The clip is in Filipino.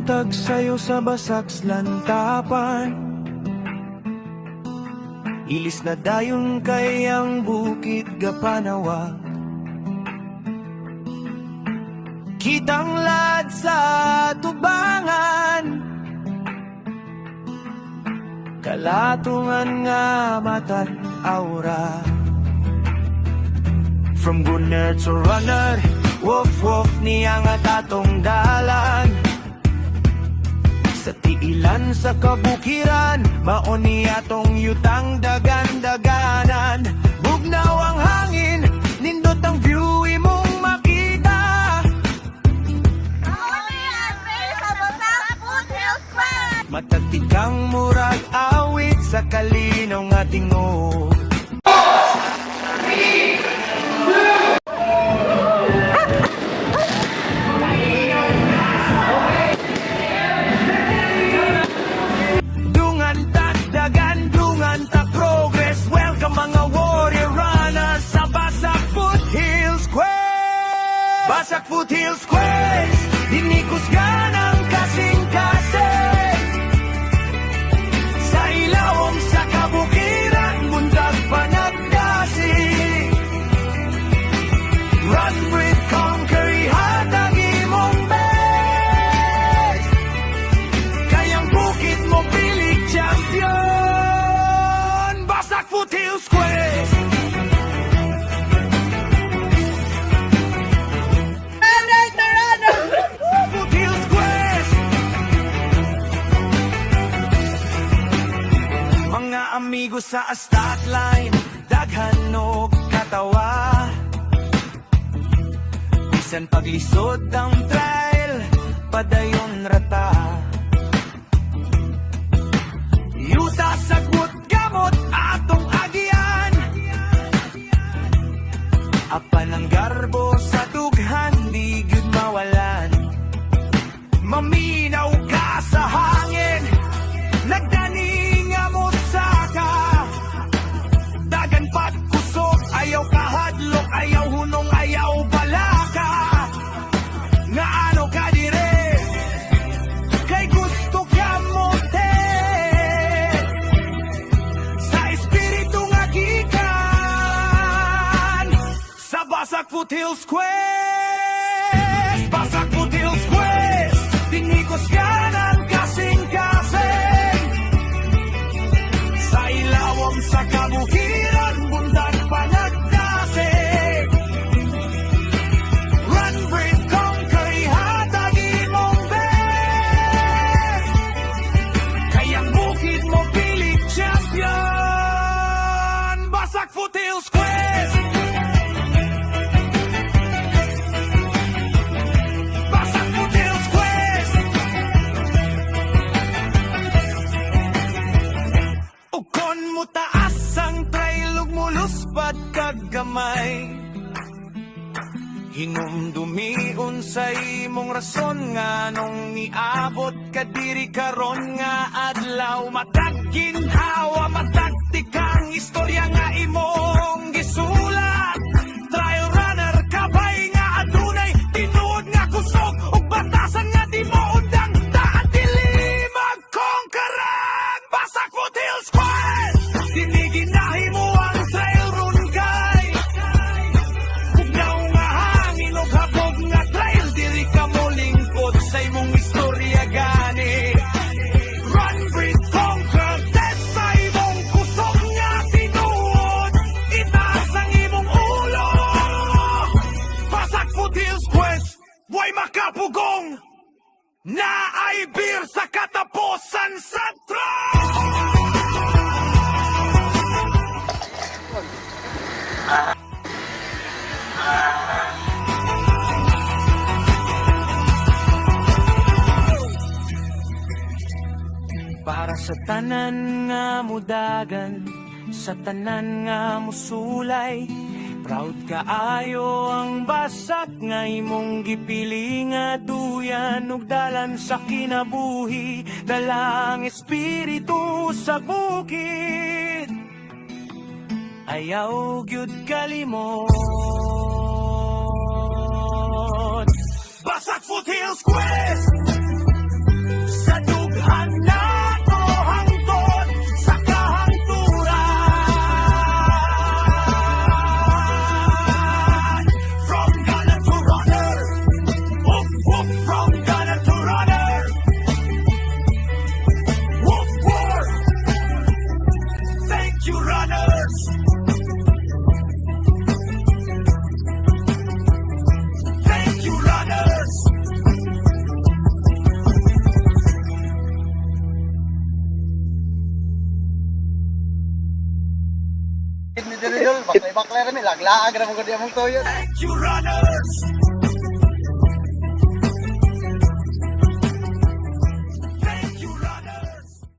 buntag sayo sa basaks lantapan. Ilis na dayon kay ang bukid Gapanawa. Kitang lad sa tubangan, kalatungan nga matan aura. From gunner to runner, woof-woof niya nga tatong dalan. Sa tiilan sa kabukiran, maon niya tong yutang dagan-daganan. Bugnaw ang hangin, nindot ang view imong makita. Matatikang murag awit sa kalinaw nga tingog. Basak Foothills Quest, dinikusgan ang kasing-kasing. Sa ilawom sa kabukiran, buntag panagdasig. Run, breathe, conquer, ihatag imong best. Kayang bukid mo pilig champion. Basak Foothills Quest. Amigo sa start line, daghan og katawa. Bisan paglisod ang trail, padayon rata. Yuta sagot gamot atong agian. Apan ang garbo sa dughan, di gyud mawalan. Maminaw ka sa hangin, nagdani ayaw kahadlok, ayaw hunong, ayaw balaka. Nga ano ka dire, kay gusto ka mote. Sa espiritu nga gikan, sa Basak Foothills Quest. Basak Foothills Quest, tinigos ka ng kasing-kasing. Sa ilawom sa kabukiran, buntag panag. Foothills Quest. Basak Foothills Quest. Ukon mo taas ang trail ug muluspad kagamay. Hinumdumi unsay mong rason nga nung niabot ka diri karon nga adlaw. Matag ginhawa, matag tikang istorya nga imong gisulat. Trail runner kabay nga adunay tinuod nga kusog ug batasan nga di mo undang. Daan dili magkongkaran. Basak Foothills Quest, diniginahi mo ang trail run kay. Bugnaw nga hangin ug habog nga trail, diri ka mo lingkod sa imong istorya gani. Run, breathe, conquer, test sa imong kusog nga tinuod. Itaas ang imong ulo. Basak Foothills Quest, buhay makapugong na ay beer sa katapusan sa trail. Para sa tanan nga mudagan, sa tanan nga musulay, proud kaayo ang basak nga imong gipili nga duyan ug dalan sa kinabuhi. Dalang espiritu sa bukid, ayaw gyud kalimot. Basak Foothills Quest. Ni Diridol, baklay-baklay rami, laglaag ramon ko di among toyo. Thank you, runner.